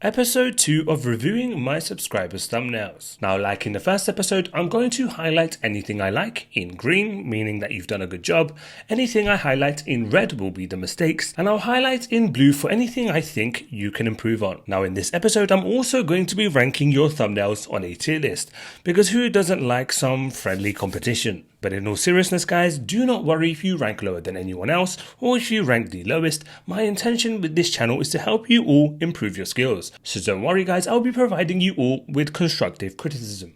Episode 2 of reviewing my subscribers' thumbnails. Now, like in the first episode, I'm going to highlight anything I like in green, meaning that you've done a good job. Anything I highlight in red will be the mistakes, and I'll highlight in blue for anything I think you can improve on. Now, in this episode, I'm also going to be ranking your thumbnails on a tier list, because who doesn't like some friendly competition? But in all seriousness guys, do not worry if you rank lower than anyone else or if you rank the lowest. My intention with this channel is to help you all improve your skills. So don't worry guys, I'll be providing you all with constructive criticism.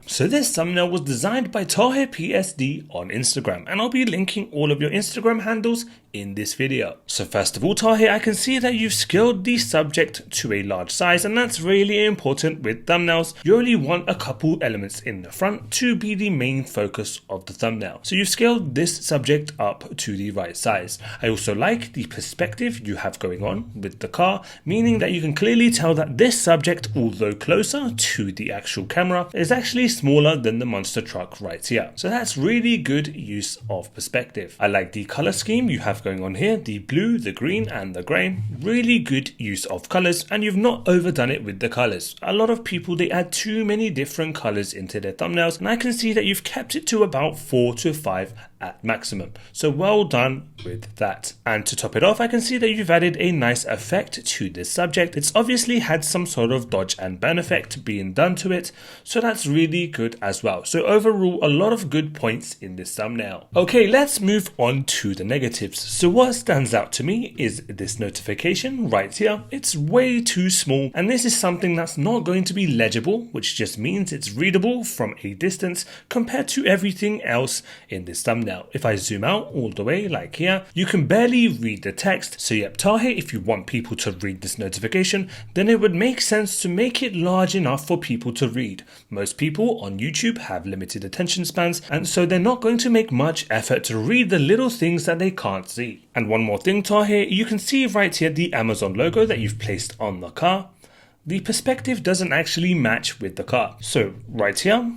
So this thumbnail was designed by Tahir PSD on Instagram, and I'll be linking all of your Instagram handles in this video. So first of all, Tahir, I can see that you've scaled the subject to a large size, and that's really important with thumbnails. You only want a couple elements in the front to be the main focus of the thumbnail. So you've scaled this subject up to the right size. I also like the perspective you have going on with the car, meaning that you can clearly tell that this subject, although closer to the actual camera, is actually smaller than the monster truck right here. So that's really good use of perspective. I like the color scheme you have going on here, the blue, the green and the grey. Really good use of colors, and you've not overdone it with the colors. A lot of people, they add too many different colors into their thumbnails, and I can see that you've kept it to about 4 to 5 at maximum. So well done with that. And to top it off, I can see that you've added a nice effect to this subject. It's obviously had some sort of dodge and burn effect being done to it, so that's really good as well. So overall, a lot of good points in this thumbnail. Okay, let's move on to the negatives. So what stands out to me is this notification right here. It's way too small, and this is something that's not going to be legible, which just means it's readable from a distance compared to everything else in this thumbnail. If I zoom out all the way like here, you can barely read the text. So yep, Tahir, if you want people to read this notification, then it would make sense to make it large enough for people to read. Most people on YouTube have limited attention spans, and so they're not going to make much effort to read the little things that they can't see. And one more thing, Tahir, you can see right here the Amazon logo that you've placed on the car. The perspective doesn't actually match with the car. So right here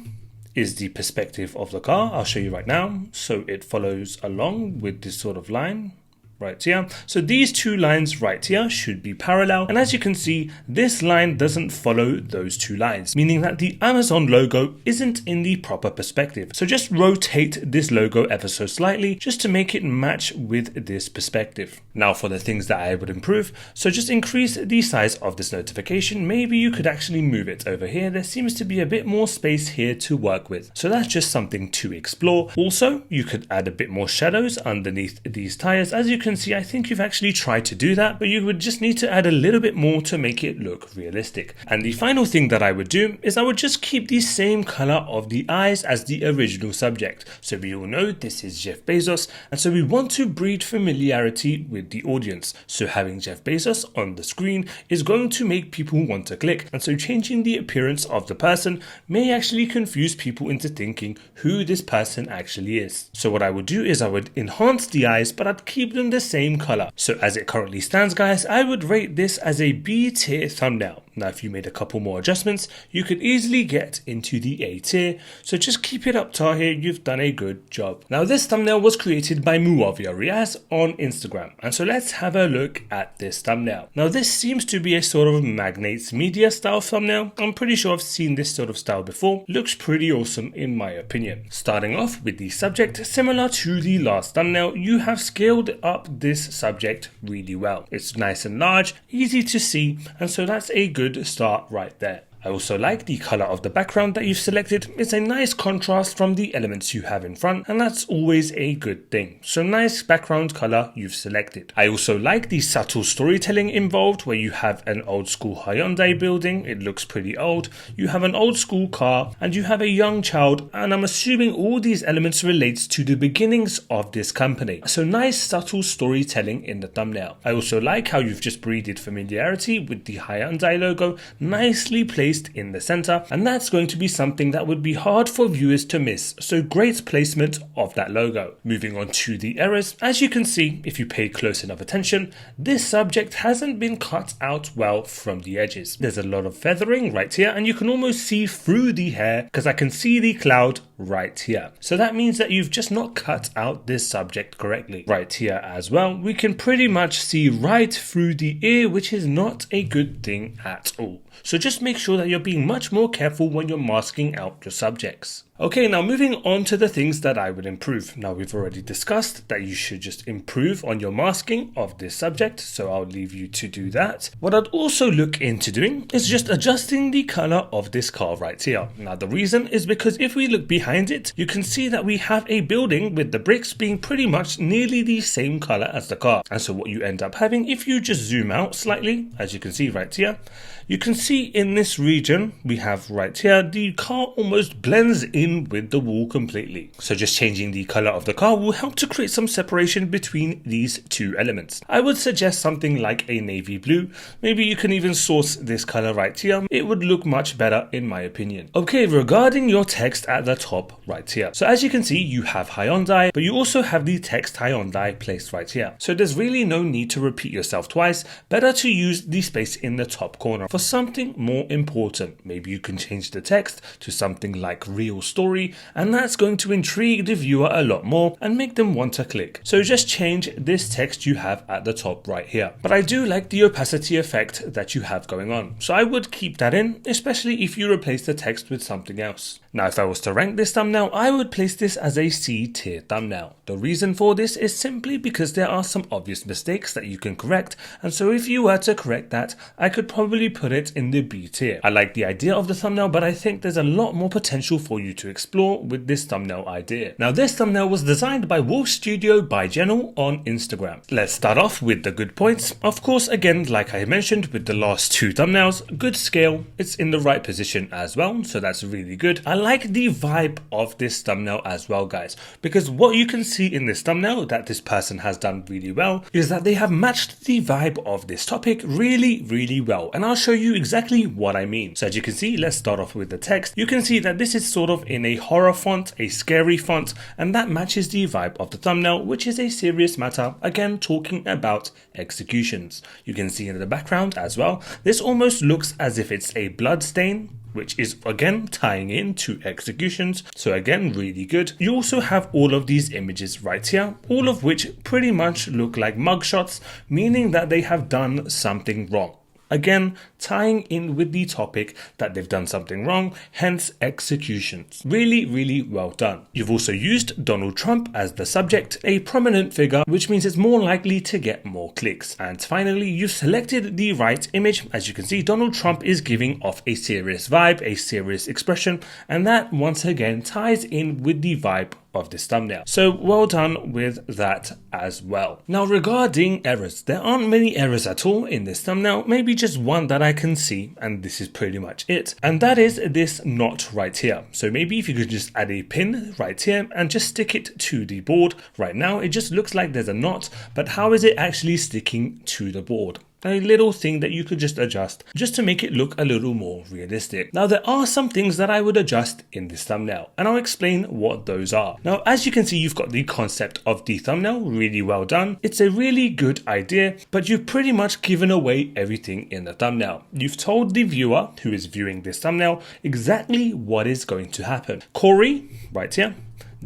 is the perspective of the car. I'll show you right now. So it follows along with this sort of line right here. So these two lines right here should be parallel, and as you can see, this line doesn't follow those two lines, meaning that the Amazon logo isn't in the proper perspective. So just rotate this logo ever so slightly just to make it match with this perspective. Now for the things that I would improve, so just increase the size of this notification. Maybe you could actually move it over here. There seems to be a bit more space here to work with, so that's just something to explore. Also, you could add a bit more shadows underneath these tires. As you can see, I think you've actually tried to do that, but you would just need to add a little bit more to make it look realistic. And the final thing that I would do is I would just keep the same color of the eyes as the original subject. So we all know this is Jeff Bezos, and so we want to breed familiarity with the audience. So having Jeff Bezos on the screen is going to make people want to click, and so changing the appearance of the person may actually confuse people into thinking who this person actually is. So what I would do is I would enhance the eyes, but I'd keep them the same color. So as it currently stands guys, I would rate this as a B tier thumbnail. Now if you made a couple more adjustments, you could easily get into the A tier. So just keep it up Tahir, you've done a good job. Now this thumbnail was created by Muawiyah Riaz on Instagram, and so let's have a look at this thumbnail. Now this seems to be a sort of Magnates Media style thumbnail. I'm pretty sure I've seen this sort of style before. Looks pretty awesome in my opinion. Starting off with the subject, similar to the last thumbnail, you have scaled up this subject really well. It's nice and large, easy to see, and so that's a good start right there. I also like the color of the background that you've selected. It's a nice contrast from the elements you have in front, and that's always a good thing. So nice background color you've selected. I also like the subtle storytelling involved, where you have an old school Hyundai building. It looks pretty old. You have an old school car, and you have a young child, and I'm assuming all these elements relates to the beginnings of this company. So nice subtle storytelling in the thumbnail. I also like how you've just breeded familiarity with the Hyundai logo, nicely placed placed in the center, and that's going to be something that would be hard for viewers to miss, so great placement of that logo. Moving on to the errors, as you can see if you pay close enough attention, this subject hasn't been cut out well from the edges. There's a lot of feathering right here, and you can almost see through the hair because I can see the cloud right here. So that means that you've just not cut out this subject correctly. Right here as well, we can pretty much see right through the ear, which is not a good thing at all. So just make sure that you're being much more careful when you're masking out your subjects. Okay, now moving on to the things that I would improve. Now we've already discussed that you should just improve on your masking of this subject, so I'll leave you to do that. What I'd also look into doing is just adjusting the color of this car right here. Now the reason is because if we look behind it, you can see that we have a building with the bricks being pretty much nearly the same color as the car. And so what you end up having, if you just zoom out slightly, as you can see right here, you can see in this region we have right here, the car almost blends in with the wall completely. So just changing the color of the car will help to create some separation between these two elements. I would suggest something like a navy blue. Maybe you can even source this color right here. It would look much better in my opinion. Okay, regarding your text at the top right here. So as you can see, you have Hyundai, but you also have the text Hyundai placed right here. So there's really no need to repeat yourself twice. Better to use the space in the top corner for something more important. Maybe you can change the text to something like real story, and that's going to intrigue the viewer a lot more and make them want to click. So just change this text you have at the top right here. But I do like the opacity effect that you have going on, so I would keep that in, especially if you replace the text with something else. Now if I was to rank this thumbnail, I would place this as a C tier thumbnail. The reason for this is simply because there are some obvious mistakes that you can correct, and so if you were to correct that, I could probably put it in the B tier. I like the idea of the thumbnail, but I think there's a lot more potential for you to explore with this thumbnail idea. Now this thumbnail was designed by Wolf Studio by Jenel on Instagram. Let's start off with the good points. Of course, again, like I mentioned with the last two thumbnails, good scale, it's in the right position as well, so that's really good. I like the vibe of this thumbnail as well, guys, because what you can see in this thumbnail that this person has done really well is that they have matched the vibe of this topic really well, and I'll show you exactly what I mean. So as you can see, let's start off with the text. You can see that this is sort of in a horror font, a scary font, and that matches the vibe of the thumbnail, which is a serious matter, again talking about executions. You can see in the background as well, this almost looks as if it's a blood stain, which is again tying into executions, so again really good. You also have all of these images right here, all of which pretty much look like mugshots, meaning that they have done something wrong. Again, tying in with the topic that they've done something wrong, hence executions. Really well done. You've also used Donald Trump as the subject, a prominent figure, which means it's more likely to get more clicks. And finally, you've selected the right image. As you can see, Donald Trump is giving off a serious vibe, a serious expression, and that once again ties in with the vibe of this thumbnail. So well done with that as well. Now regarding errors, there aren't many errors at all in this thumbnail, maybe just one that I can see, and this is pretty much it, and that is this knot right here. So maybe if you could just add a pin right here and just stick it to the board. Right now it just looks like there's a knot, but how is it actually sticking to the board? A little thing that you could just adjust just to make it look a little more realistic. Now there are some things that I would adjust in this thumbnail, and I'll explain what those are. Now as you can see, you've got the concept of the thumbnail, really well done. It's a really good idea, but you've pretty much given away everything in the thumbnail. You've told the viewer who is viewing this thumbnail exactly what is going to happen. Corey, right here,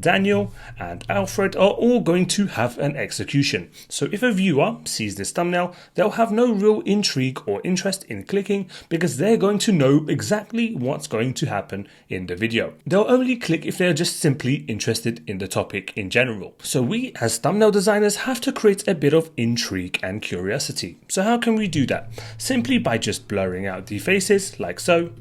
Daniel and Alfred are all going to have an execution. So if a viewer sees this thumbnail, they'll have no real intrigue or interest in clicking because they're going to know exactly what's going to happen in the video. They'll only click if they're just simply interested in the topic in general. So we as thumbnail designers have to create a bit of intrigue and curiosity. So how can we do that? Simply by just blurring out the faces like so.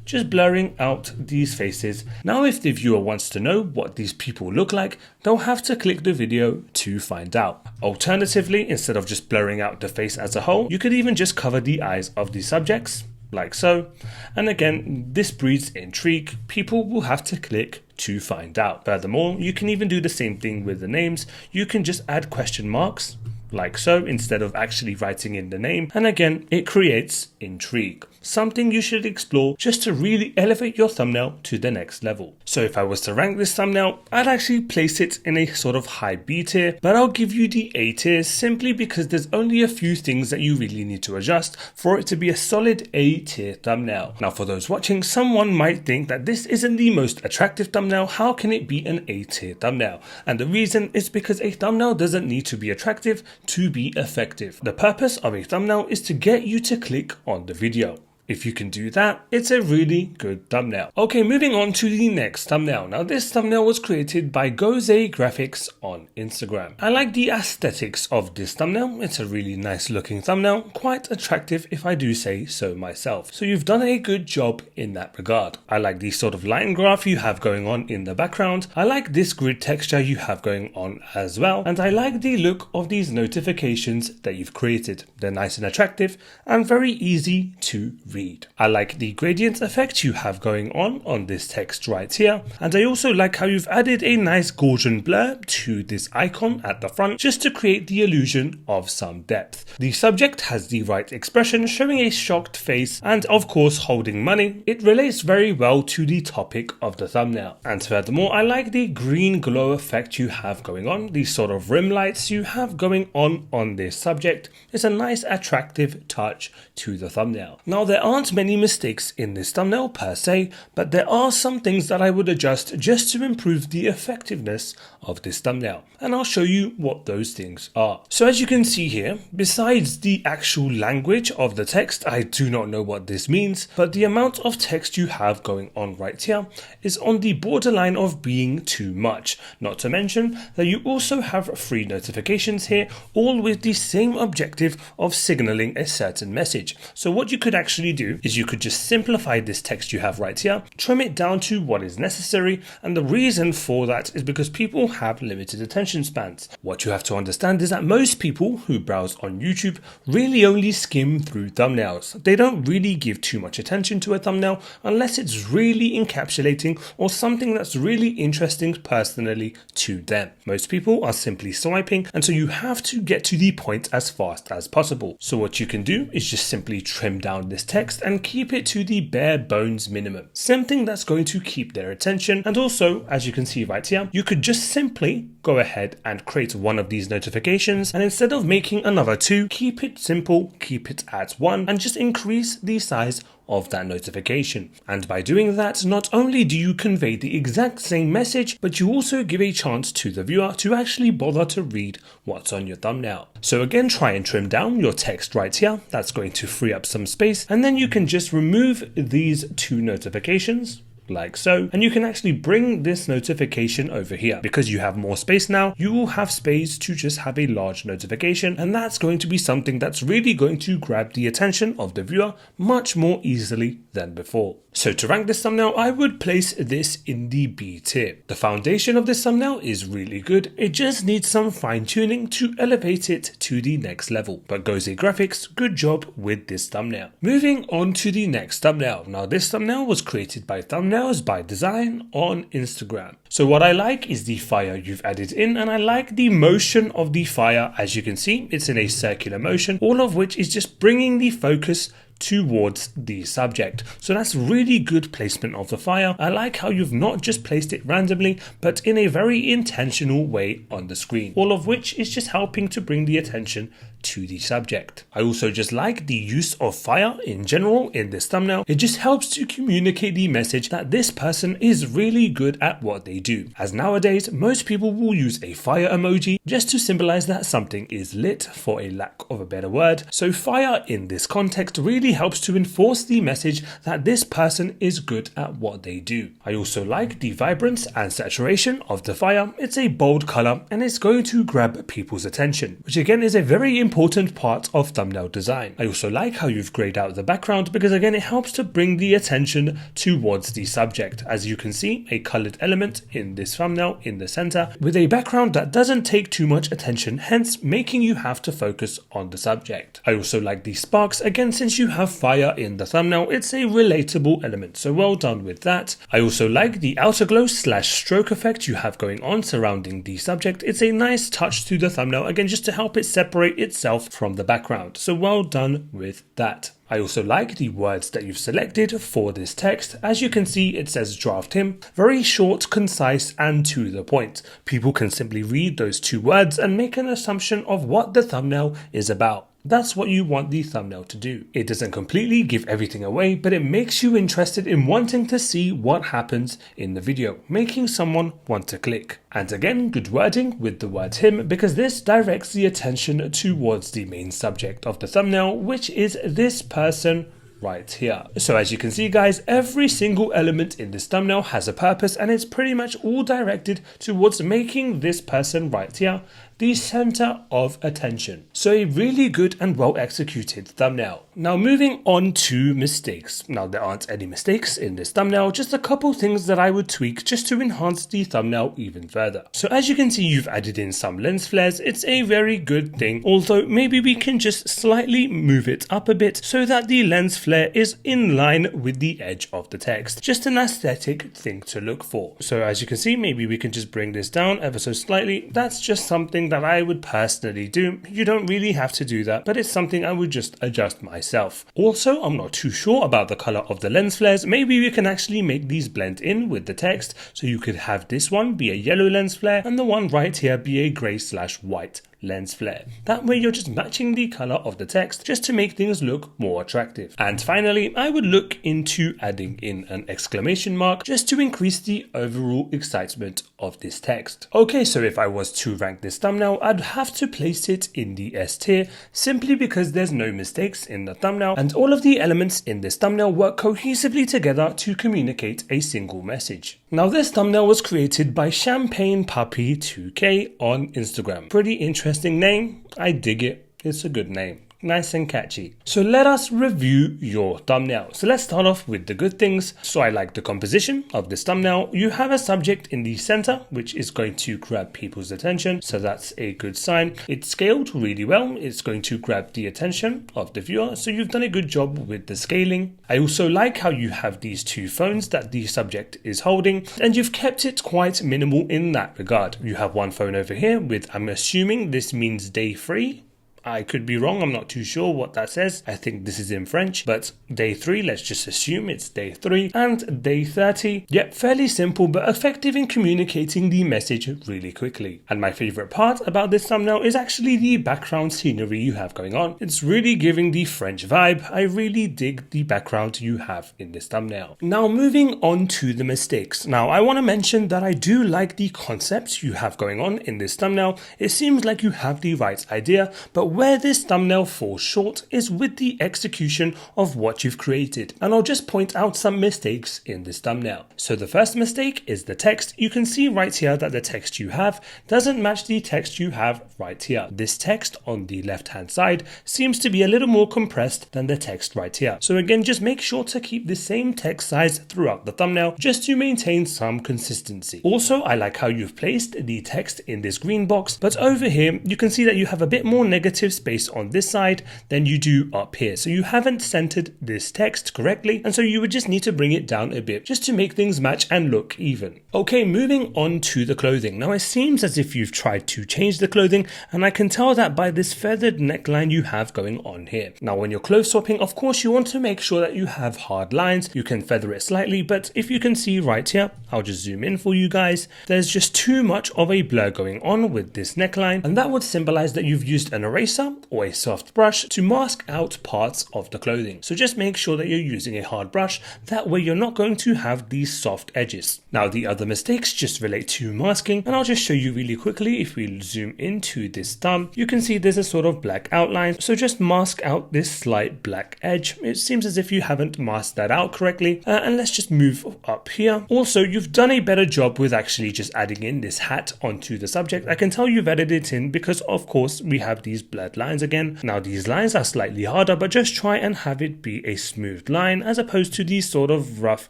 Just blurring out these faces. Now if the viewer wants to know what these people look like, they'll have to click the video to find out. Alternatively, instead of just blurring out the face as a whole, you could even just cover the eyes of the subjects, like so. And again, this breeds intrigue. People will have to click to find out. Furthermore, you can even do the same thing with the names. You can just add question marks like so, instead of actually writing in the name. And again, it creates intrigue, something you should explore just to really elevate your thumbnail to the next level. So if I was to rank this thumbnail, I'd actually place it in a sort of high B tier, but I'll give you the A tier simply because there's only a few things that you really need to adjust for it to be a solid A tier thumbnail. Now for those watching, someone might think that this isn't the most attractive thumbnail. How can it be an A tier thumbnail? And the reason is because a thumbnail doesn't need to be attractive to be effective. The purpose of a thumbnail is to get you to click on the video. If you can do that, it's a really good thumbnail. Okay, moving on to the next thumbnail. Now this thumbnail was created by Goze Graphics on Instagram. I like the aesthetics of this thumbnail. It's a really nice looking thumbnail, quite attractive if I do say so myself. So you've done a good job in that regard. I like the sort of line graph you have going on in the background. I like this grid texture you have going on as well. And I like the look of these notifications that you've created. They're nice and attractive and very easy to read. I like the gradient effect you have going on this text right here, and I also like how you've added a nice Gaussian blur to this icon at the front just to create the illusion of some depth. The subject has the right expression, showing a shocked face and of course holding money. It relates very well to the topic of the thumbnail. And furthermore, I like the green glow effect you have going on, the sort of rim lights you have going on this subject. It's a nice attractive touch to the thumbnail. Now there aren't many mistakes in this thumbnail per se, but there are some things that I would adjust just to improve the effectiveness of this thumbnail, and I'll show you what those things are. So as you can see here, besides the actual language of the text, I do not know what this means, but the amount of text you have going on right here is on the borderline of being too much. Not to mention that you also have 3 notifications here, all with the same objective of signaling a certain message. So what you could actually do is you could just simplify this text you have right here, trim it down to what is necessary, and the reason for that is because people have limited attention spans. What you have to understand is that most people who browse on YouTube really only skim through thumbnails. They don't really give too much attention to a thumbnail unless it's really encapsulating or something that's really interesting personally to them. Most people are simply swiping, and so you have to get to the point as fast as possible. So what you can do is just simply trim down this text and keep it to the bare bones minimum, something that's going to keep their attention. And also, as you can see right here, you could just simply go ahead and create one of these notifications, and instead of making another 2, keep it simple, keep it at 1, and just increase the size of that notification. And by doing that, not only do you convey the exact same message, but you also give a chance to the viewer to actually bother to read what's on your thumbnail. So again, try and trim down your text right here. That's going to free up some space, and then you can just remove these 2 notifications like so, and you can actually bring this notification over here. Because you have more space now, you will have space to just have a large notification, and that's going to be something that's really going to grab the attention of the viewer much more easily than before. So to rank this thumbnail, I would place this in the B tier. The foundation of this thumbnail is really good, it just needs some fine tuning to elevate it to the next level. But Goze Graphics, good job with this thumbnail. Moving on to the next thumbnail. Now this thumbnail was created by Thumbnails by Design on Instagram. So what I like is the fire you've added in, and I like the motion of the fire. As you can see, it's in a circular motion, all of which is just bringing the focus towards the subject. So that's really good placement of the fire. I like how you've not just placed it randomly, but in a very intentional way on the screen, all of which is just helping to bring the attention to the subject. I also just like the use of fire in general in this thumbnail. It just helps to communicate the message that this person is really good at what they do, as nowadays most people will use a fire emoji just to symbolize that something is lit, for a lack of a better word. So fire in this context really helps to enforce the message that this person is good at what they do. I also like the vibrance and saturation of the fire. It's a bold color and it's going to grab people's attention, which again is a very important important part of thumbnail design. I also like how you've grayed out the background because again it helps to bring the attention towards the subject. As you can see, a colored element in this thumbnail in the center with a background that doesn't take too much attention, hence making you have to focus on the subject. I also like the sparks, again since you have fire in the thumbnail, it's a relatable element, so well done with that. I also like the outer glow / stroke effect you have going on surrounding the subject. It's a nice touch to the thumbnail, again just to help it separate itself from the background, so well done with that. I also like the words that you've selected for this text. As you can see, it says draft him. Very short, concise, and to the point. People can simply read those 2 words and make an assumption of what the thumbnail is about. That's what you want the thumbnail to do. It doesn't completely give everything away, but it makes you interested in wanting to see what happens in the video, making someone want to click. And again, good wording with the word him, because this directs the attention towards the main subject of the thumbnail, which is this person right here. So as you can see guys, every single element in this thumbnail has a purpose, and it's pretty much all directed towards making this person right here the center of attention. So a really good and well executed thumbnail. Now moving on to mistakes. Now there aren't any mistakes in this thumbnail, just a couple things that I would tweak just to enhance the thumbnail even further. So as you can see, you've added in some lens flares. It's a very good thing, although maybe we can just slightly move it up a bit so that the lens flare is in line with the edge of the text. Just an aesthetic thing to look for. So as you can see, maybe we can just bring this down ever so slightly. That's just something that I would personally do. You don't really have to do that, but it's something I would just adjust myself. Also, I'm not too sure about the color of the lens flares. Maybe we can actually make these blend in with the text, so you could have this one be a yellow lens flare and the one right here be a gray / white lens flare. That way you're just matching the color of the text just to make things look more attractive. And finally, I would look into adding in an exclamation mark just to increase the overall excitement of this text. Okay, so if I was to rank this thumbnail, I'd have to place it in the S tier simply because there's no mistakes in the thumbnail and all of the elements in this thumbnail work cohesively together to communicate a single message. Now this thumbnail was created by Champagne Puppy 2K on Instagram. Pretty interesting name. I dig it. It's a good name. Nice and catchy. So let us review your thumbnail. So let's start off with the good things. So I like the composition of this thumbnail. You have a subject in the center, which is going to grab people's attention. So that's a good sign. It's scaled really well. It's going to grab the attention of the viewer. So you've done a good job with the scaling. I also like how you have these 2 phones that the subject is holding, and you've kept it quite minimal in that regard. You have one phone over here with, I'm assuming this means day 3. I could be wrong, I'm not too sure what that says. I think this is in French, but day 3, let's just assume it's day 3. And day 30, yep, fairly simple but effective in communicating the message really quickly. And my favorite part about this thumbnail is actually the background scenery you have going on. It's really giving the French vibe. I really dig the background you have in this thumbnail. Now moving on to the mistakes. Now I want to mention that I do like the concepts you have going on in this thumbnail. It seems like you have the right idea, but where this thumbnail falls short is with the execution of what you've created. And I'll just point out some mistakes in this thumbnail. So the first mistake is the text. You can see right here that the text you have doesn't match the text you have right here. This text on the left hand side seems to be a little more compressed than the text right here. So again, just make sure to keep the same text size throughout the thumbnail just to maintain some consistency. Also, I like how you've placed the text in this green box, but over here you can see that you have a bit more negative space on this side than you do up here. So you haven't centered this text correctly, and so you would just need to bring it down a bit just to make things match and look even. Okay, moving on to the clothing. Now it seems as if you've tried to change the clothing, and I can tell that by this feathered neckline you have going on here. Now when you're clothes swapping, of course you want to make sure that you have hard lines. You can feather it slightly, but if you can see right here, I'll just zoom in for you guys, there's just too much of a blur going on with this neckline, and that would symbolize that you've used an eraser or a soft brush to mask out parts of the clothing. So just make sure that you're using a hard brush, that way you're not going to have these soft edges. Now the other mistakes just relate to masking, and I'll just show you really quickly. If we zoom into this thumb, you can see there's a sort of black outline, so just mask out this slight black edge. It seems as if you haven't masked that out correctly, and let's just move up here. Also, you've done a better job with actually just adding in this hat onto the subject. I can tell you've added it in because of course we have these black blurred lines again. Now these lines are slightly harder, but just try and have it be a smooth line as opposed to these sort of rough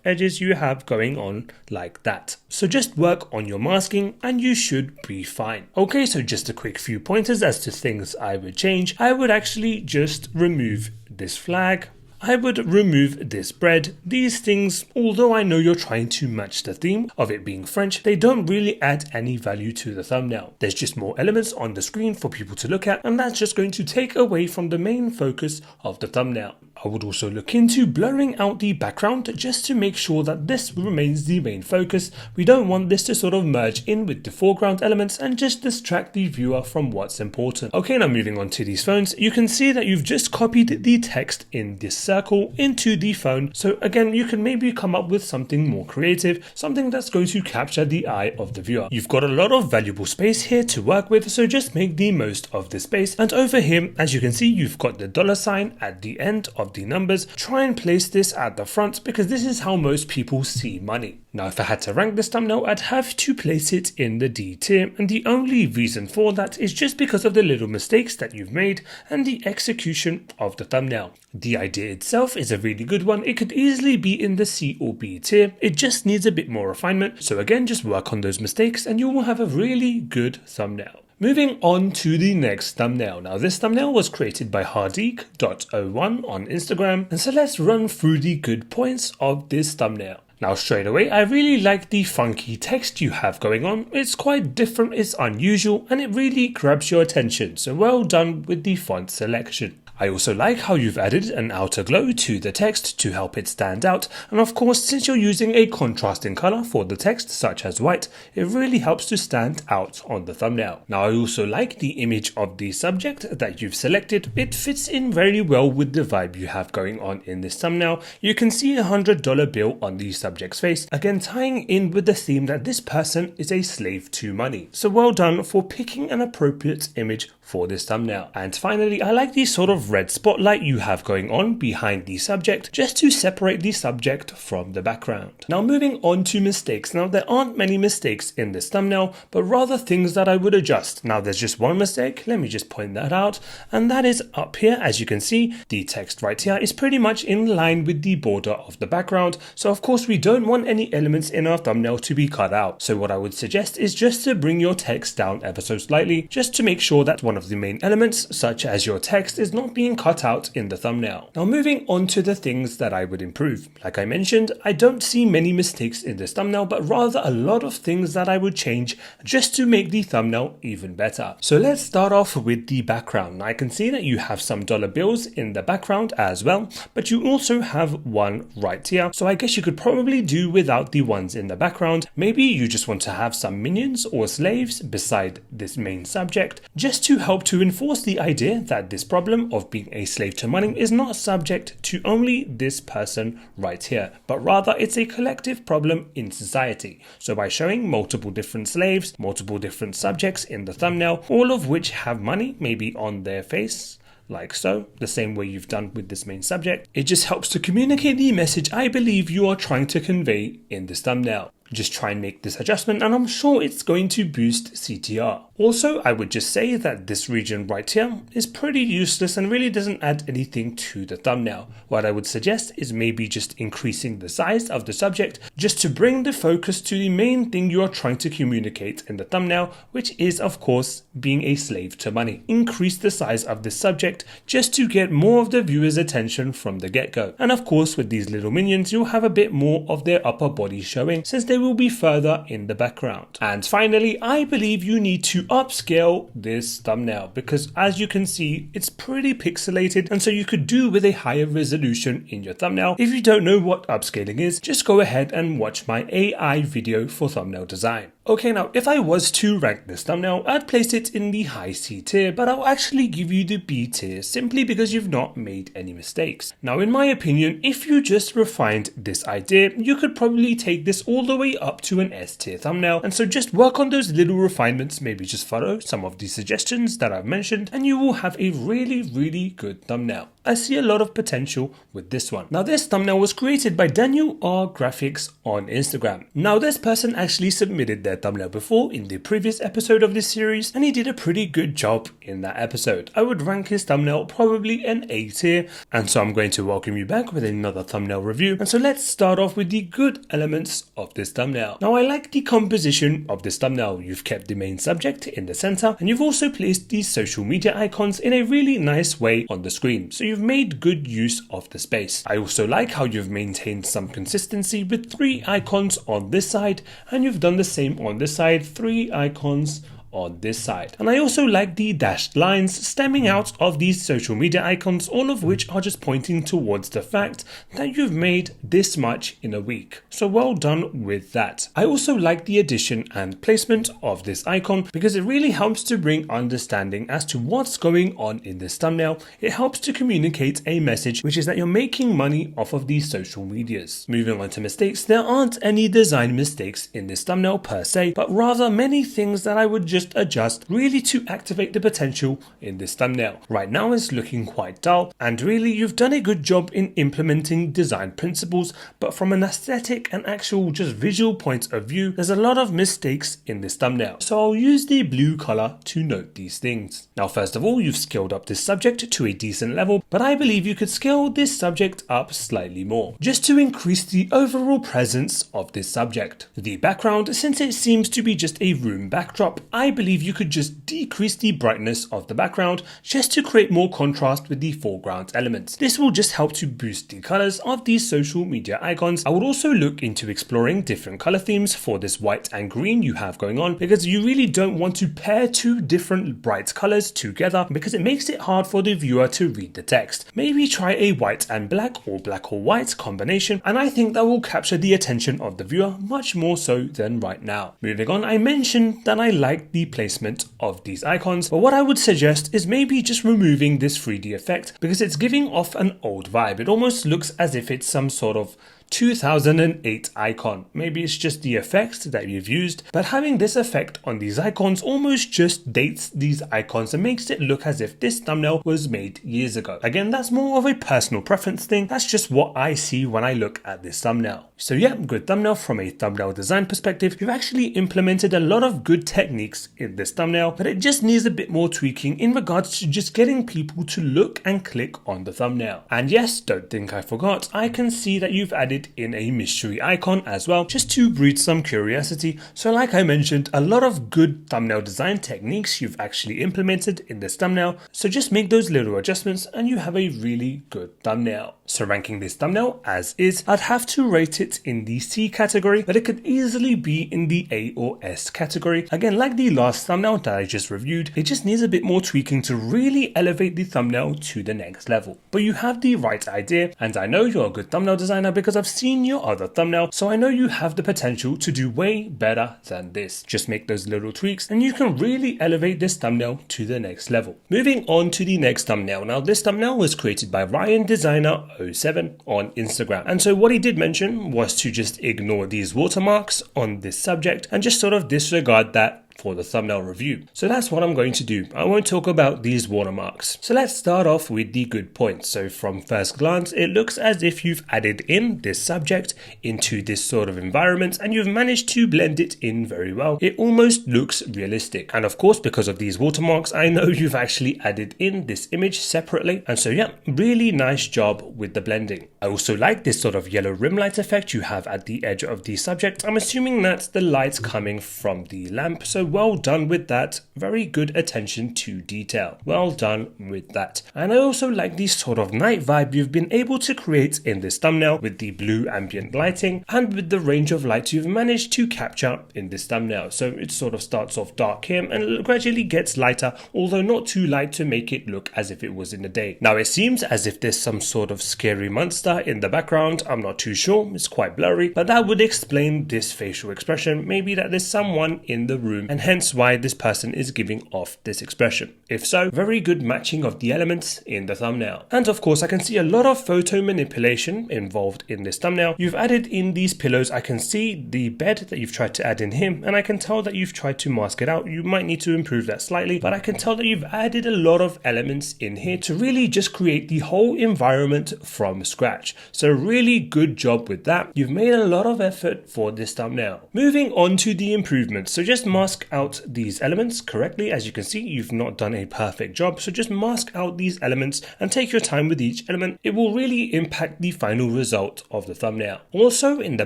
edges you have going on like that. So just work on your masking and you should be fine. Okay, so just a quick few pointers as to things I would change. I would actually just remove this flag. I would remove this bread. These things, although I know you're trying to match the theme of it being French, they don't really add any value to the thumbnail. There's just more elements on the screen for people to look at, and that's just going to take away from the main focus of the thumbnail. I would also look into blurring out the background just to make sure that this remains the main focus. We don't want this to sort of merge in with the foreground elements and just distract the viewer from what's important. Okay, now moving on to these phones, you can see that you've just copied the text in this circle into the phone. So again, you can maybe come up with something more creative, something that's going to capture the eye of the viewer. You've got a lot of valuable space here to work with, so just make the most of the space. And over here, as you can see, you've got the $ at the end of the numbers. Try and place this at the front because this is how most people see money. Now, if I had to rank this thumbnail, I'd have to place it in the D tier, and the only reason for that is just because of the little mistakes that you've made and the execution of the thumbnail. The idea itself is a really good one. It could easily be in the C or B tier. It just needs a bit more refinement. So again, just work on those mistakes and you will have a really good thumbnail. Moving on to the next thumbnail. Now this thumbnail was created by Hardeek.01 on Instagram, and so let's run through the good points of this thumbnail. Now straight away, I really like the funky text you have going on. It's quite different, it's unusual, and it really grabs your attention, so well done with the font selection. I also like how you've added an outer glow to the text to help it stand out, and of course since you're using a contrasting color for the text such as white, it really helps to stand out on the thumbnail. Now I also like the image of the subject that you've selected. It fits in very well with the vibe you have going on in this thumbnail. You can see a $100 bill on the subject's face, again tying in with the theme that this person is a slave to money. So well done for picking an appropriate image for this thumbnail. And finally, I like the sort of red spotlight you have going on behind the subject just to separate the subject from the background. Now moving on to mistakes. Now there aren't many mistakes in this thumbnail, but rather things that I would adjust. Now there's just one mistake, let me just point that out, and that is up here. As you can see, the text right here is pretty much in line with the border of the background, so of course we don't want any elements in our thumbnail to be cut out. So what I would suggest is just to bring your text down ever so slightly, just to make sure that one of the main elements, such as your text, is not being cut out in the thumbnail. Now moving on to the things that I would improve. Like I mentioned, I don't see many mistakes in this thumbnail, but rather a lot of things that I would change just to make the thumbnail even better. So let's start off with the background. Now I can see that you have some dollar bills in the background as well, but you also have one right here. So I guess you could probably do without the ones in the background. Maybe you just want to have some minions or slaves beside this main subject, just to help to enforce the idea that this problem of being a slave to money is not subject to only this person right here, but rather it's a collective problem in society. So by showing multiple different slaves, multiple different subjects in the thumbnail, all of which have money maybe on their face, like so, the same way you've done with this main subject, it just helps to communicate the message I believe you are trying to convey in this thumbnail. Just try and make this adjustment and I'm sure it's going to boost CTR. Also, I would just say that this region right here is pretty useless and really doesn't add anything to the thumbnail. What I would suggest is maybe just increasing the size of the subject just to bring the focus to the main thing you are trying to communicate in the thumbnail, which is of course being a slave to money. Increase the size of this subject just to get more of the viewer's attention from the get-go. And of course with these little minions you'll have a bit more of their upper body showing since they will be further in the background. And finally, I believe you need to upscale this thumbnail because as you can see it's pretty pixelated, and so you could do with a higher resolution in your thumbnail. If you don't know what upscaling is, just go ahead and watch my AI video for thumbnail design. Okay, now if I was to rank this thumbnail, I'd place it in the high C tier, but I'll actually give you the B tier simply because you've not made any mistakes. Now in my opinion, if you just refined this idea, you could probably take this all the way up to an S tier thumbnail, and so just work on those little refinements, maybe just follow some of the suggestions that I've mentioned, and you will have a really good thumbnail. I see a lot of potential with this one. Now this thumbnail was created by Daniel R Graphics on Instagram. Now this person actually submitted their thumbnail before in the previous episode of this series, and he did a pretty good job in that episode. I would rank his thumbnail probably an A tier, and so I'm going to welcome you back with another thumbnail review. And so let's start off with the good elements of this thumbnail. Now I like the composition of this thumbnail. You've kept the main subject in the center, and you've also placed these social media icons in a really nice way on the screen, so you've made good use of the space. I also like how you've maintained some consistency with 3 icons on this side, and you've done the same on this side, 3 icons on this side. And I also like the dashed lines stemming out of these social media icons, all of which are just pointing towards the fact that you've made this much in a week. So well done with that. I also like the addition and placement of this icon because it really helps to bring understanding as to what's going on in this thumbnail. It helps to communicate a message, which is that you're making money off of these social medias. Moving on to mistakes, there aren't any design mistakes in this thumbnail per se, but rather many things that I would just adjust really to activate the potential in this thumbnail. Right now it's looking quite dull, and really you've done a good job in implementing design principles, but from an aesthetic and actual just visual point of view, there's a lot of mistakes in this thumbnail. So I'll use the blue color to note these things. Now first of all, you've scaled up this subject to a decent level, but I believe you could scale this subject up slightly more, just to increase the overall presence of this subject. The background, since it seems to be just a room backdrop, I believe you could just decrease the brightness of the background just to create more contrast with the foreground elements. This will just help to boost the colors of these social media icons. I would also look into exploring different color themes for this white and green you have going on, because you really don't want to pair 2 different bright colors together because it makes it hard for the viewer to read the text. Maybe try a white and black or white combination, and I think that will capture the attention of the viewer much more so than right now. Moving on, I mentioned that I like the placement of these icons, but what I would suggest is maybe just removing this 3D effect because it's giving off an old vibe. It almost looks as if it's some sort of 2008 icon. Maybe it's just the effects that you've used, but having this effect on these icons almost just dates these icons and makes it look as if this thumbnail was made years ago. Again, that's more of a personal preference thing. That's just what I see when I look at this thumbnail. So yeah, good thumbnail from a thumbnail design perspective. You've actually implemented a lot of good techniques in this thumbnail, but it just needs a bit more tweaking in regards to just getting people to look and click on the thumbnail. And yes, don't think I forgot, I can see that you've added in a mystery icon as well, just to breed some curiosity. So like I mentioned, a lot of good thumbnail design techniques you've actually implemented in this thumbnail. So just make those little adjustments and you have a really good thumbnail. So ranking this thumbnail as is, I'd have to rate it in the C category, but it could easily be in the A or S category. Again, like the last thumbnail that I just reviewed, it just needs a bit more tweaking to really elevate the thumbnail to the next level. But you have the right idea, and I know you're a good thumbnail designer because I've seen your other thumbnail, so I know you have the potential to do way better than this. Just make those little tweaks and you can really elevate this thumbnail to the next level. Moving on to the next thumbnail. Now this thumbnail was created by Ryan Designer 07 on Instagram, and so what he did mention was to just ignore these watermarks on this subject and just sort of disregard that for the thumbnail review. So that's what I'm going to do. I won't talk about these watermarks. So let's start off with the good points. So from first glance, it looks as if you've added in this subject into this sort of environment and you've managed to blend it in very well. It almost looks realistic. And of course, because of these watermarks, I know you've actually added in this image separately. And so yeah, really nice job with the blending. I also like this sort of yellow rim light effect you have at the edge of the subject. I'm assuming that's the light coming from the lamp. So well done with that. Very good attention to detail. Well done with that. And I also like the sort of night vibe you've been able to create in this thumbnail with the blue ambient lighting and with the range of light you've managed to capture in this thumbnail. So it sort of starts off dark here and gradually gets lighter, although not too light to make it look as if it was in the day. Now it seems as if there's some sort of scary monster filter in the background. I'm not too sure, it's quite blurry, but that would explain this facial expression. Maybe that there's someone in the room and hence why this person is giving off this expression. If so, very good matching of the elements in the thumbnail. And of course I can see a lot of photo manipulation involved in this thumbnail. You've added in these pillows. I can see the bed that you've tried to add in here, and I can tell that you've tried to mask it out. You might need to improve that slightly, but I can tell that you've added a lot of elements in here to really just create the whole environment from scratch. So really good job with that. You've made a lot of effort for this thumbnail. Moving on to the improvements. So just mask out these elements correctly. As you can see, you've not done a perfect job. So just mask out these elements and take your time with each element. It will really impact the final result of the thumbnail. Also in the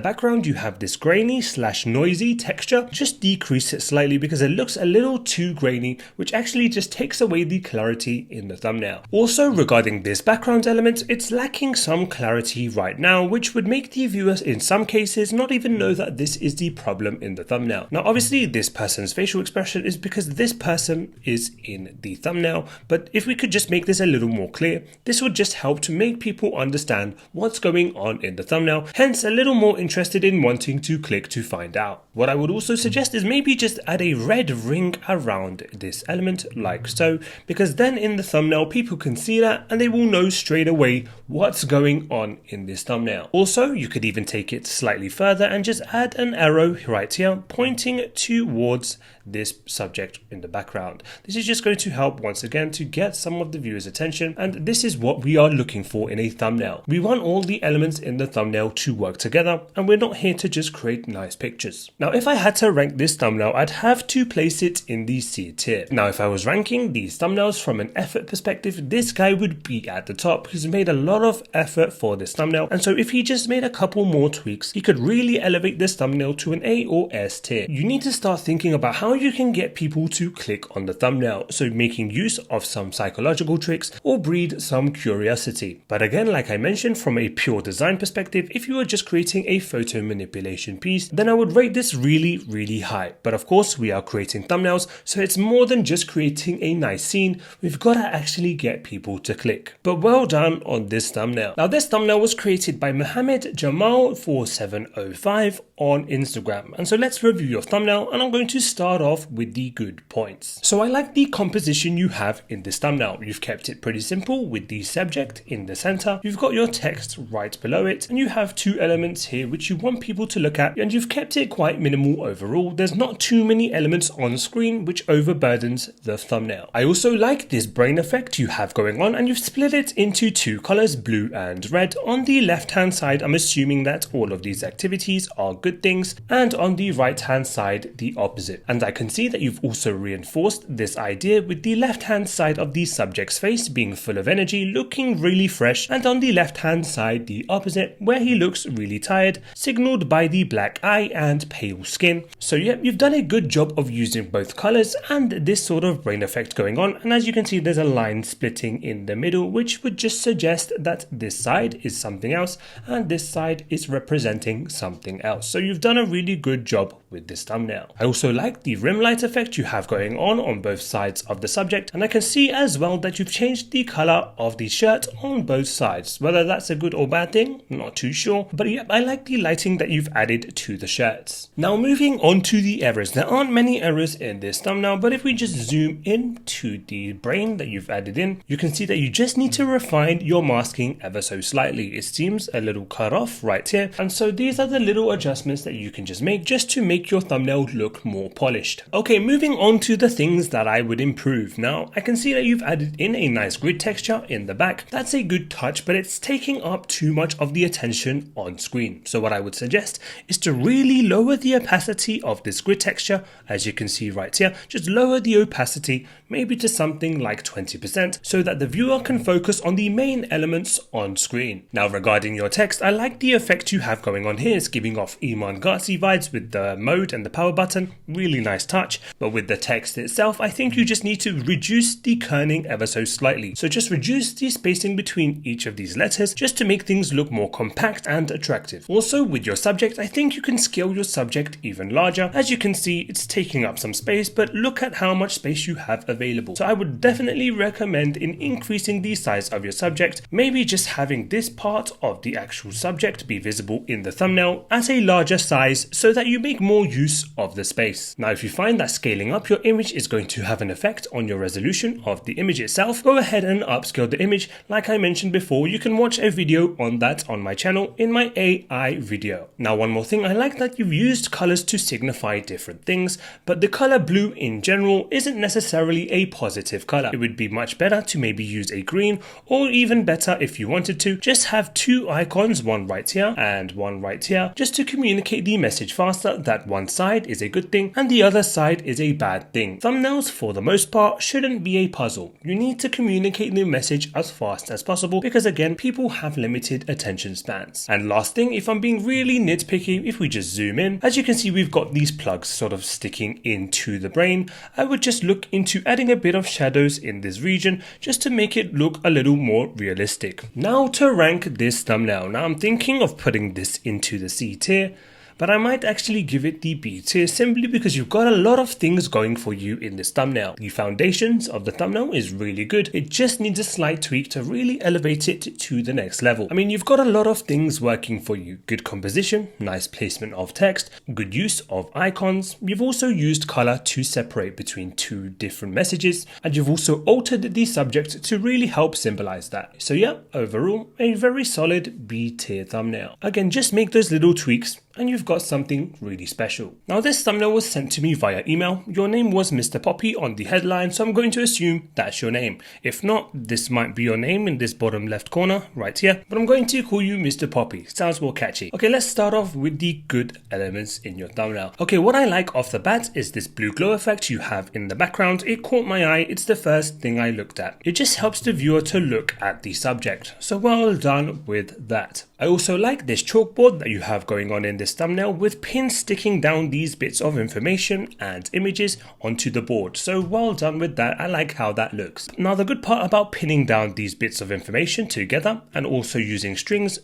background, you have this grainy / noisy texture. Just decrease it slightly because it looks a little too grainy, which actually just takes away the clarity in the thumbnail. Also regarding this background element, it's lacking some clarity right now, which would make the viewers in some cases not even know that this is the problem in the thumbnail. Now obviously this person's facial expression is because this person is in the thumbnail, but if we could just make this a little more clear, this would just help to make people understand what's going on in the thumbnail, hence a little more interested in wanting to click to find out. What I would also suggest is maybe just add a red ring around this element like so, because then in the thumbnail people can see that and they will know straight away what's going on in this thumbnail. Also, you could even take it slightly further and just add an arrow right here pointing towards this subject in the background. This is just going to help once again to get some of the viewers' attention, and this is what we are looking for in a thumbnail. We want all the elements in the thumbnail to work together, and we're not here to just create nice pictures. Now if I had to rank this thumbnail, I'd have to place it in the C tier. Now if I was ranking these thumbnails from an effort perspective, this guy would be at the top. He's made a lot of effort for this thumbnail, and so if he just made a couple more tweaks, he could really elevate this thumbnail to an A or S tier. You need to start thinking about how you can get people to click on the thumbnail, so making use of some psychological tricks or breed some curiosity. But again, like I mentioned, from a pure design perspective, if you were just creating a photo manipulation piece, then I would rate this really high. But of course we are creating thumbnails, so it's more than just creating a nice scene. We've got to actually get people to click. But well done on this thumbnail. Now this thumbnail was created by Mohammed Jamal 4705 on Instagram, and so let's review your thumbnail, and I'm going to start off with the good points. So I like the composition you have in this thumbnail. You've kept it pretty simple with the subject in the center. You've got your text right below it, and you have two elements here which you want people to look at, and you've kept it quite minimal overall. There's not too many elements on screen which overburdens the thumbnail. I also like this brain effect you have going on, and you've split it into two colors, blue and red. On the left hand side, I'm assuming that all of these activities are good things, and on the right hand side the opposite. And I can see that you've also reinforced this idea with the left hand side of the subject's face being full of energy, looking really fresh, and on the left hand side the opposite, where he looks really tired, signaled by the black eye and pale skin. So yeah, you've done a good job of using both colors and this sort of brain effect going on, and as you can see there's a line splitting in the middle which would just suggest that this side is something else and this side is representing something else. So you've done a really good job with this thumbnail. I also like the rim light effect you have going on both sides of the subject, and I can see as well that you've changed the color of the shirt on both sides. Whether that's a good or bad thing, not too sure, but yeah, I like the lighting that you've added to the shirts. Now moving on to the errors. There aren't many errors in this thumbnail, but if we just zoom in to the brain that you've added in, you can see that you just need to refine your masking ever so slightly. It seems a little cut off right here, and so these are the little adjustments that you can just make to make your thumbnail look more polished. Okay, moving on to the things that I would improve. Now I can see that you've added in a nice grid texture in the back. That's a good touch, but it's taking up too much of the attention on screen. So what I would suggest is to really lower the opacity of this grid texture. As you can see right here, just lower the opacity maybe to something like 20% so that the viewer can focus on the main elements on screen. Now regarding your text, I like the effect you have going on here. It's giving off Iman Ghazi vibes with the mode and the power button, really nice touch. But with the text itself, I think you just need to reduce the kerning ever so slightly. So just reduce the spacing between each of these letters just to make things look more compact and attractive. Also with your subject, I think you can scale your subject even larger. As you can see, it's taking up some space, but look at how much space you have available. So I would definitely recommend in increasing the size of your subject, maybe just having this part of the actual subject be visible in the thumbnail at a larger size so that you make more use of the space. Now if you find that scaling up your image is going to have an effect on your resolution of the image itself, go ahead and upscale the image. Like I mentioned before, you can watch a video on that on my channel in my AI video. Now one more thing, I like that you've used colors to signify different things, but the color blue in general isn't necessarily a positive color. It would be much better to maybe use a green, or even better if you wanted to, just have two icons, one right here and one right here, just to communicate the message faster that one side is a good thing and the other side is a bad thing. Thumbnails for the most part shouldn't be a puzzle. You need to communicate the message as fast as possible because again, people have limited attention spans. And last thing, if I'm being really nitpicky, if we just zoom in, as you can see we've got these plugs sort of sticking into the brain. I would just look into adding a bit of shadows in this region just to make it look a little more realistic. Now to rank this thumbnail. Now I'm thinking of putting this into the C tier, but I might actually give it the B tier simply because you've got a lot of things going for you in this thumbnail. The foundations of the thumbnail is really good. It just needs a slight tweak to really elevate it to the next level. I mean, you've got a lot of things working for you. Good composition, nice placement of text, good use of icons. You've also used color to separate between two different messages, and you've also altered the subject to really help symbolize that. So yeah, overall, a very solid B tier thumbnail. Again, just make those little tweaks and you've got something really special. Now this thumbnail was sent to me via email. Your name was Mr. Poppy on the headline, so I'm going to assume that's your name. If not, this might be your name in this bottom left corner right here, but I'm going to call you Mr. Poppy. Sounds more catchy. Okay, let's start off with the good elements in your thumbnail. Okay, what I like off the bat is this blue glow effect you have in the background. It caught my eye. It's the first thing I looked at. It just helps the viewer to look at the subject. So well done with that. I also like this chalkboard that you have going on in this thumbnail with pins sticking down these bits of information and images onto the board. So well done with that. I like how that looks. Now the good part about pinning down these bits of information together and also using strings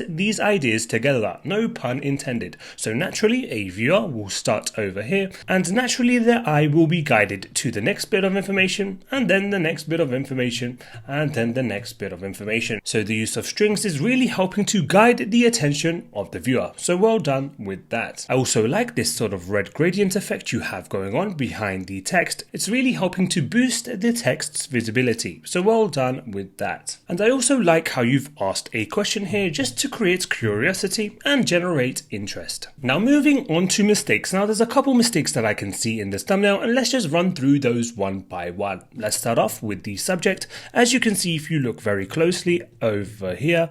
these ideas together. No pun intended. So naturally a viewer will start over here and naturally their eye will be guided to the next bit of information and then the next bit of information and then the next bit of information. So the use of strings is really helping to guide the attention of the viewer. So well done with that. I also like this sort of red gradient effect you have going on behind the text. It's really helping to boost the text's visibility. So well done with that. And I also like how you've asked a question here just to create curiosity and generate interest. Now moving on to mistakes. Now there's a couple mistakes that I can see in this thumbnail and let's just run through those one by one. Let's start off with the subject. As you can see, if you look very closely over here,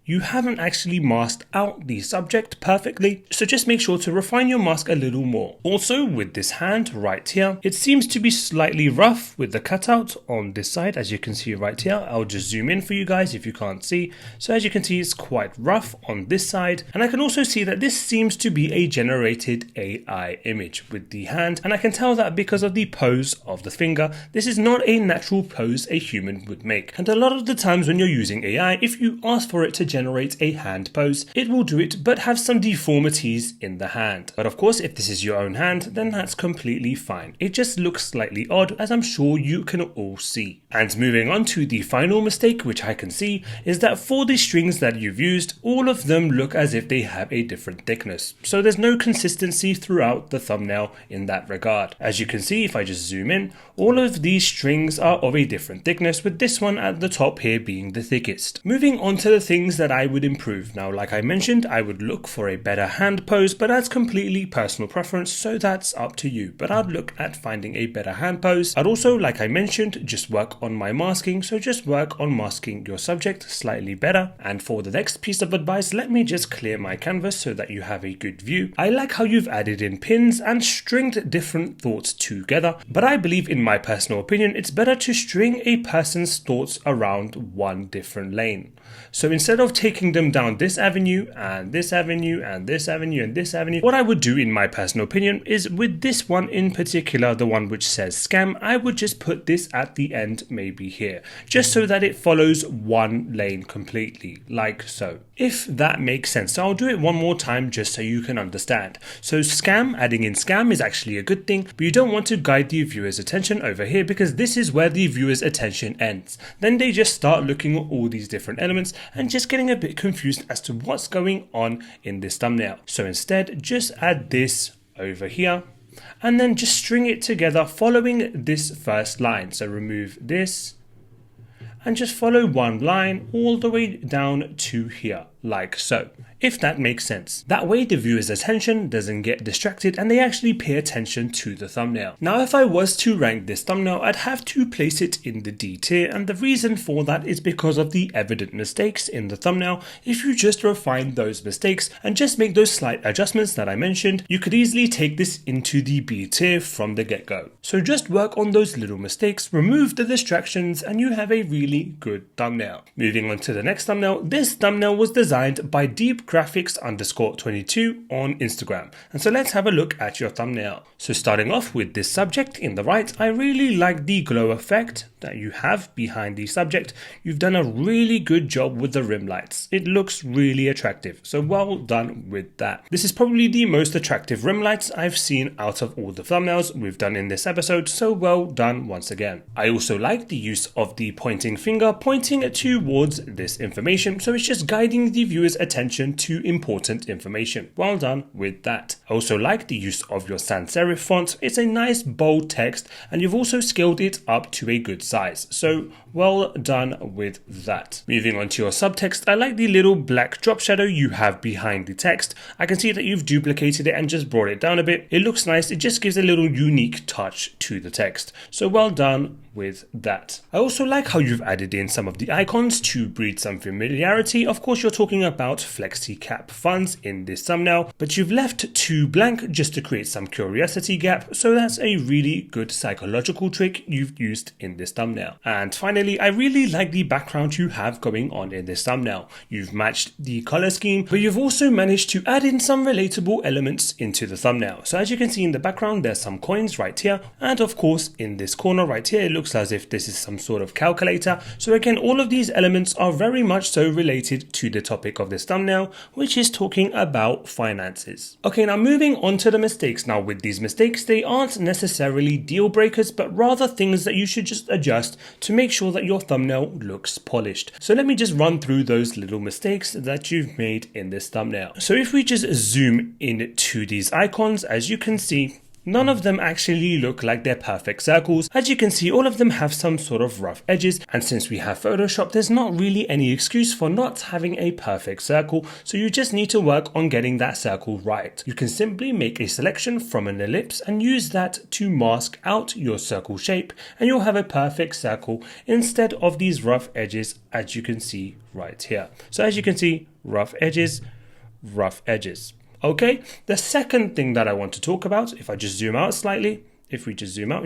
you haven't actually masked out the subject perfectly, so just make sure to refine your mask a little more. Also with this hand right here, it seems to be slightly rough with the cutout on this side, as you can see right here. I'll just zoom in for you guys if you can't see. So as you can see, it's quite rough on this side, and I can also see that this seems to be a generated AI image with the hand, and I can tell that because of the pose of the finger. This is not a natural pose a human would make, and a lot of the times when you're using AI, if you ask for it to generate a hand pose, it will do it but have some deformities in the hand. But of course, if this is your own hand, then that's completely fine. It just looks slightly odd, as I'm sure you can all see. And moving on to the final mistake, which I can see, is that for the strings that you've used, all of them look as if they have a different thickness. So there's no consistency throughout the thumbnail in that regard. As you can see, if I just zoom in, all of these strings are of a different thickness, with this one at the top here being the thickest. Moving on to the things that I would improve. Now, like I mentioned, I would look for a better hand pose, but that's completely personal preference, so that's up to you. But I'd look at finding a better hand pose. I'd also, like I mentioned, just work on my masking, so just work on masking your subject slightly better. And for the next piece of advice, let me just clear my canvas so that you have a good view. I like how you've added in pins and stringed different thoughts together, but I believe, in my personal opinion, it's better to string a person's thoughts around one different lane. So instead of of taking them down this avenue and this avenue and this avenue and this avenue, what I would do in my personal opinion is with this one in particular, the one which says scam, I would just put this at the end, maybe here, just so that it follows one lane completely, like so. If that makes sense. So I'll do it one more time just so you can understand. So scam, adding in scam is actually a good thing, but you don't want to guide the viewer's attention over here because this is where the viewer's attention ends. Then they just start looking at all these different elements and just getting a bit confused as to what's going on in this thumbnail. So instead, just add this over here and then just string it together following this first line. So remove this and just follow one line all the way down to here, like so, if that makes sense. That way the viewer's attention doesn't get distracted and they actually pay attention to the thumbnail. Now if I was to rank this thumbnail, I'd have to place it in the D tier, and the reason for that is because of the evident mistakes in the thumbnail. If you just refine those mistakes and just make those slight adjustments that I mentioned, you could easily take this into the B tier from the get-go. So just work on those little mistakes, remove the distractions, and you have a really good thumbnail. Moving on to the next thumbnail, this thumbnail was designed by deepgraphics_22 on Instagram. And so let's have a look at your thumbnail. So starting off with this subject in the right, I really like the glow effect that you have behind the subject. You've done a really good job with the rim lights. It looks really attractive. So well done with that. This is probably the most attractive rim lights I've seen out of all the thumbnails we've done in this episode. So well done once again. I also like the use of the pointing finger pointing towards this information. So it's just guiding the viewer's attention to important information. Well done with that. I also like the use of your sans serif font. It's a nice bold text and you've also scaled it up to a good size. So well done with that. Moving on to your subtext, I like the little black drop shadow you have behind the text. I can see that you've duplicated it and just brought it down a bit. It looks nice. It just gives a little unique touch to the text. So well done with that. I also like how you've added in some of the icons to breed some familiarity. Of course, you're talking about FlexiCap funds in this thumbnail, but you've left 2 blank just to create some curiosity gap. So that's a really good psychological trick you've used in this thumbnail. And finally, I really like the background you have going on in this thumbnail. You've matched the color scheme, but you've also managed to add in some relatable elements into the thumbnail. So as you can see in the background, there's some coins right here. And of course, in this corner right here, it looks as if this is some sort of calculator. So again, all of these elements are very much so related to the topic of this thumbnail, which is talking about finances. Okay, now moving on to the mistakes. Now with these mistakes, they aren't necessarily deal breakers, but rather things that you should just adjust to make sure that your thumbnail looks polished. So let me just run through those little mistakes that you've made in this thumbnail. So if we just zoom in to these icons, as you can see, none of them actually look like they're perfect circles. As you can see, all of them have some sort of rough edges, and since we have Photoshop, there's not really any excuse for not having a perfect circle, so you just need to work on getting that circle right. You can simply make a selection from an ellipse and use that to mask out your circle shape, and you'll have a perfect circle instead of these rough edges, as you can see right here. So as you can see, rough edges, rough edges. Okay, the second thing that I want to talk about, if I just zoom out slightly, if we just zoom out,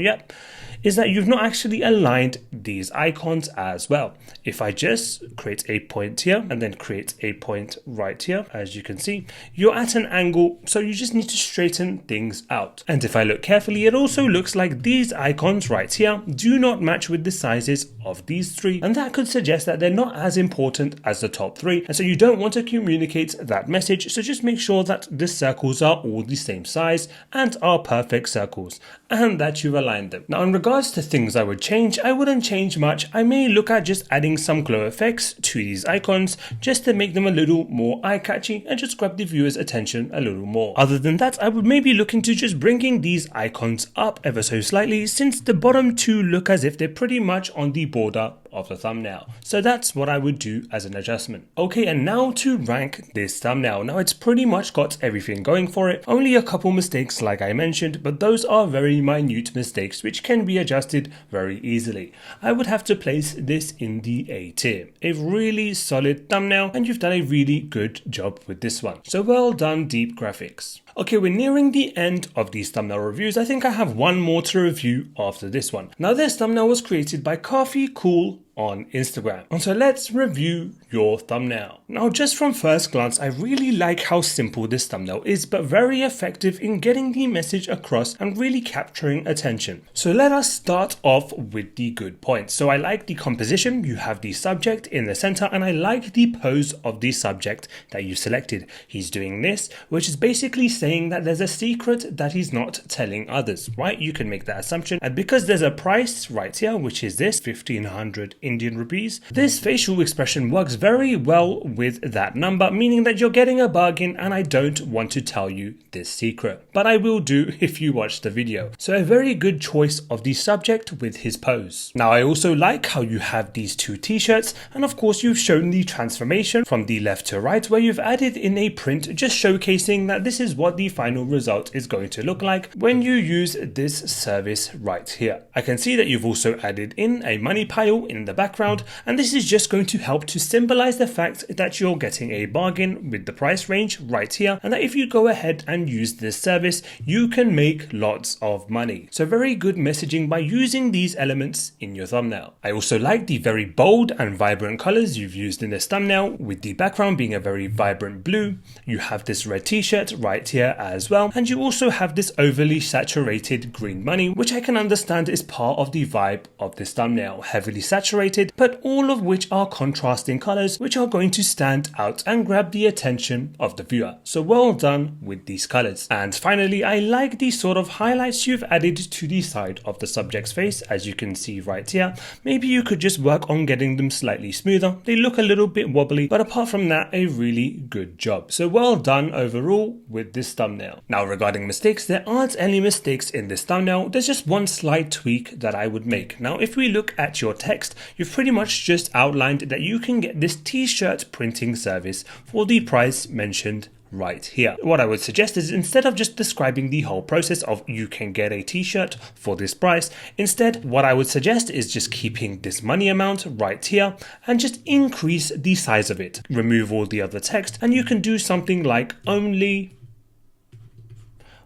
is that you've not actually aligned these icons as well. If I just create a point here and then create a point right here, as you can see, you're at an angle, so you just need to straighten things out. And if I look carefully, it also looks like these icons right here do not match with the sizes of these 3, and that could suggest that they're not as important as the top 3, and so you don't want to communicate that message. So just make sure that the circles are all the same size and are perfect circles, and that you've aligned them. Now in regards to things I would change, I wouldn't change much. I may look at just adding some glow effects to these icons just to make them a little more eye-catchy and just grab the viewer's attention a little more. Other than that, I would maybe look into just bringing these icons up ever so slightly, since the bottom 2 look as if they're pretty much on the border of the thumbnail. So that's what I would do as an adjustment. Okay, and now to rank this thumbnail. Now it's pretty much got everything going for it. Only a couple mistakes like I mentioned, but those are very minute mistakes which can be adjusted very easily. I would have to place this in the A tier. A really solid thumbnail, and you've done a really good job with this one. So well done, Deep Graphics. Okay, we're nearing the end of these thumbnail reviews. I think I have one more to review after this one. Now this thumbnail was created by Coffee Cool on Instagram. And so let's review your thumbnail. Now, just from first glance, I really like how simple this thumbnail is, but very effective in getting the message across and really capturing attention. So let us start off with the good points. So I like the composition. You have the subject in the center, and I like the pose of the subject that you selected. He's doing this, which is basically saying that there's a secret that he's not telling others, right? You can make that assumption. And because there's a price right here, which is this 1500 Indian rupees, this facial expression works very well with that number, meaning that you're getting a bargain, and I don't want to tell you this secret, but I will do if you watch the video. So a very good choice of the subject with his pose. Now, I also like how you have these two t-shirts, and of course you've shown the transformation from the left to right, where you've added in a print just showcasing that this is what the final result is going to look like when you use this service right here. I can see that you've also added in a money pile in the background, and this is just going to help to symbolize the fact that you're getting a bargain with the price range right here, and that if you go ahead and use this service, you can make lots of money. So very good messaging by using these elements in your thumbnail. I also like the very bold and vibrant colors you've used in this thumbnail, with the background being a very vibrant blue. You have this red t-shirt right here as well, and you also have this overly saturated green money, which I can understand is part of the vibe of this thumbnail. Heavily saturated, but all of which are contrasting colors, which are going to stand out and grab the attention of the viewer. So well done with these colors. And finally, I like the sort of highlights you've added to the side of the subject's face, as you can see right here. Maybe you could just work on getting them slightly smoother. They look a little bit wobbly, but apart from that, a really good job. So well done overall with this thumbnail. Now, regarding mistakes, there aren't any mistakes in this thumbnail. There's just one slight tweak that I would make. Now, if we look at your text, you've pretty much just outlined that you can get this t-shirt printing service for the price mentioned right here. What I would suggest is, instead of just describing the whole process of you can get a t-shirt for this price, instead what I would suggest is just keeping this money amount right here and just increase the size of it. Remove all the other text, and you can do something like only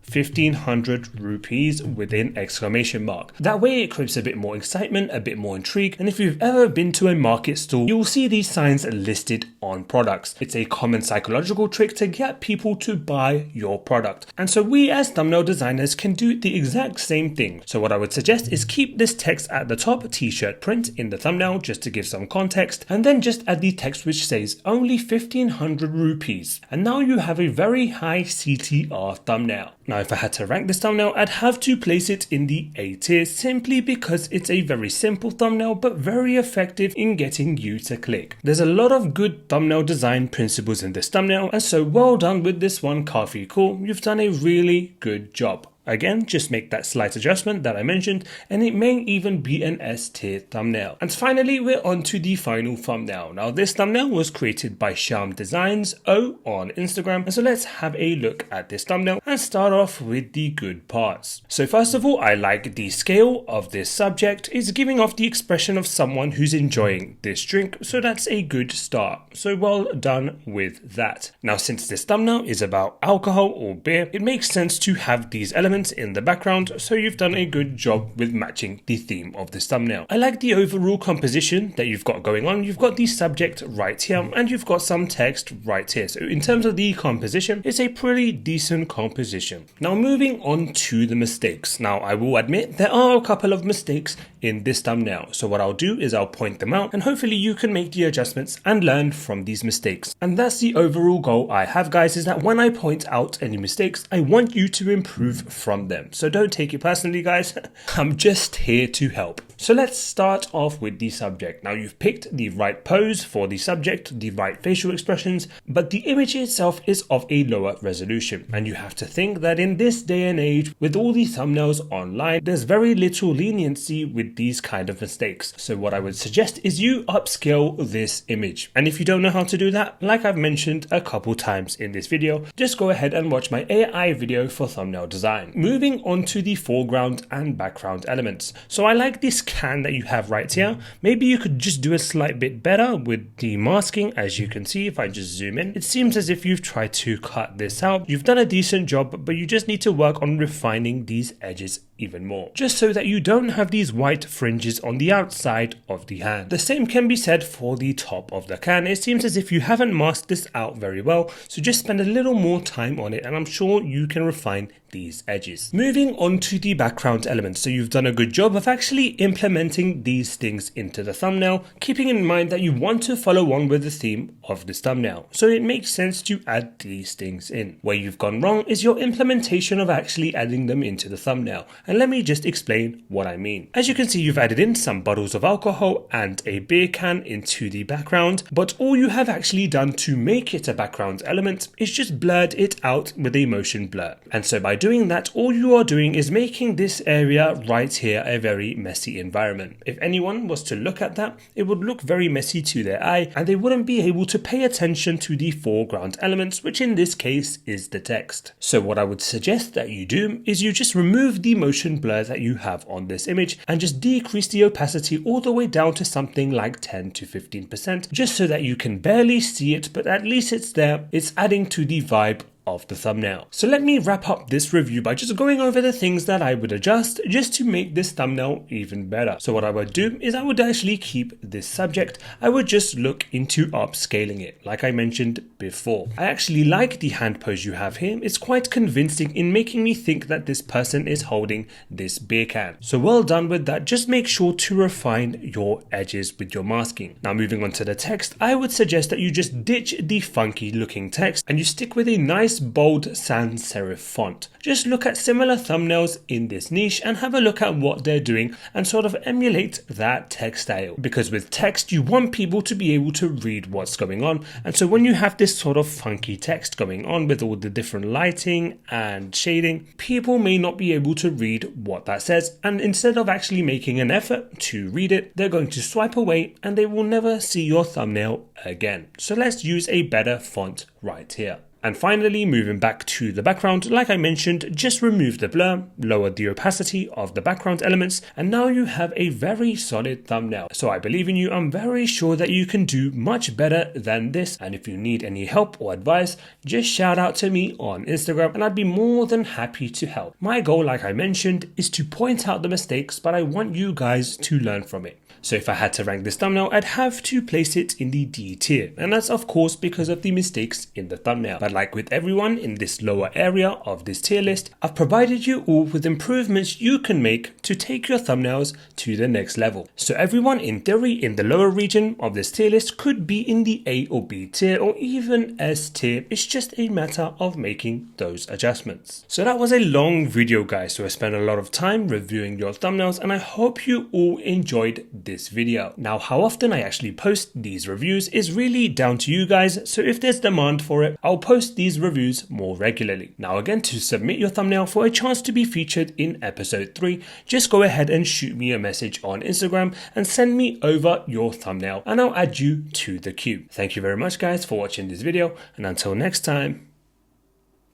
1500 rupees with an exclamation mark. That way it creates a bit more excitement, a bit more intrigue, and if you've ever been to a market stall, you will see these signs listed on products. It's a common psychological trick to get people to buy your product. And so we as thumbnail designers can do the exact same thing. So what I would suggest is keep this text at the top, t-shirt print, in the thumbnail just to give some context, and then just add the text which says only 1500 rupees. And now you have a very high CTR thumbnail. Now, if I had to rank this thumbnail, I'd have to place it in the A tier, simply because it's a very simple thumbnail but very effective in getting you to click. There's a lot of good thumbnail design principles in this thumbnail, and so well done with this one, Kafi Cool. You've done a really good job. Again, just make that slight adjustment that I mentioned, and it may even be an S tier thumbnail. And finally, we're on to the final thumbnail. Now, this thumbnail was created by Shyam Designs O on Instagram, and so let's have a look at this thumbnail and start off with the good parts. So first of all, I like the scale of this subject. It's giving off the expression of someone who's enjoying this drink, so that's a good start. So well done with that. Now, since this thumbnail is about alcohol or beer, it makes sense to have these elements in the background, so you've done a good job with matching the theme of this thumbnail. I like the overall composition that you've got going on. You've got the subject right here, and you've got some text right here. So in terms of the composition, it's a pretty decent composition. Now, moving on to the mistakes. Now, I will admit there are a couple of mistakes in this thumbnail. So what I'll do is I'll point them out, and hopefully you can make the adjustments and learn from these mistakes. And that's the overall goal I have, guys, is that when I point out any mistakes, I want you to improve from them. So don't take it personally, guys. I'm just here to help. So let's start off with the subject. Now, you've picked the right pose for the subject, the right facial expressions, but the image itself is of a lower resolution. And you have to think that in this day and age, with all the thumbnails online, there's very little leniency with these kind of mistakes. So what I would suggest is you upscale this image. And if you don't know how to do that, like I've mentioned a couple times in this video, just go ahead and watch my AI video for thumbnail design. Moving on to the foreground and background elements. So I like this can that you have right here. Maybe you could just do a slight bit better with the masking. As you can see, if I just zoom in, it seems as if you've tried to cut this out. You've done a decent job, but you just need to work on refining these edges even more, just so that you don't have these white fringes on the outside of the hand. The same can be said for the top of the can. It seems as if you haven't masked this out very well, so just spend a little more time on it and I'm sure you can refine these edges. Moving on to the background elements, so you've done a good job of actually implementing these things into the thumbnail, keeping in mind that you want to follow on with the theme of this thumbnail, so it makes sense to add these things in. Where you've gone wrong is your implementation of actually adding them into the thumbnail, and let me just explain what I mean. As you can see, you've added in some bottles of alcohol and a beer can into the background, but all you have actually done to make it a background element is just blurred it out with a motion blur. And so by doing that, all you are doing is making this area right here a very messy environment. If anyone was to look at that, it would look very messy to their eye and they wouldn't be able to pay attention to the foreground elements, which in this case is the text. So what I would suggest that you do is you just remove the motion blur that you have on this image and just decrease the opacity all the way down to something like 10 to 15%, just so that you can barely see it, but at least it's there. It's adding to the vibe of the thumbnail. So let me wrap up this review by just going over the things that I would adjust just to make this thumbnail even better. So what I would do is I would actually keep this subject. I would just look into upscaling it, like I mentioned before. I actually like the hand pose you have here. It's quite convincing in making me think that this person is holding this beer can. So well done with that. Just make sure to refine your edges with your masking. Now moving on to the text, I would suggest that you just ditch the funky looking text and you stick with a nice bold sans serif font. Just look at similar thumbnails in this niche and have a look at what they're doing and sort of emulate that text style, because with text you want people to be able to read what's going on, and so when you have this sort of funky text going on with all the different lighting and shading, people may not be able to read what that says, and instead of actually making an effort to read it, they're going to swipe away and they will never see your thumbnail again. So let's use a better font right here. And finally, moving back to the background, like I mentioned, just remove the blur, lower the opacity of the background elements, and now you have a very solid thumbnail. So I believe in you. I'm very sure that you can do much better than this. And if you need any help or advice, just shout out to me on Instagram and I'd be more than happy to help. My goal, like I mentioned, is to point out the mistakes, but I want you guys to learn from it. So if I had to rank this thumbnail, I'd have to place it in the D tier, and that's of course because of the mistakes in the thumbnail. But like with everyone in this lower area of this tier list, I've provided you all with improvements you can make to take your thumbnails to the next level. So everyone in theory in the lower region of this tier list could be in the A or B tier or even S tier. It's just a matter of making those adjustments. So that was a long video, guys, so I spent a lot of time reviewing your thumbnails and I hope you all enjoyed this video. Now, how often I actually post these reviews is really down to you guys, so if there's demand for it, I'll post these reviews more regularly. Now again, to submit your thumbnail for a chance to be featured in episode 3, just go ahead and shoot me a message on Instagram and send me over your thumbnail and I'll add you to the queue. Thank you very much, guys, for watching this video, and until next time,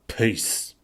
peace.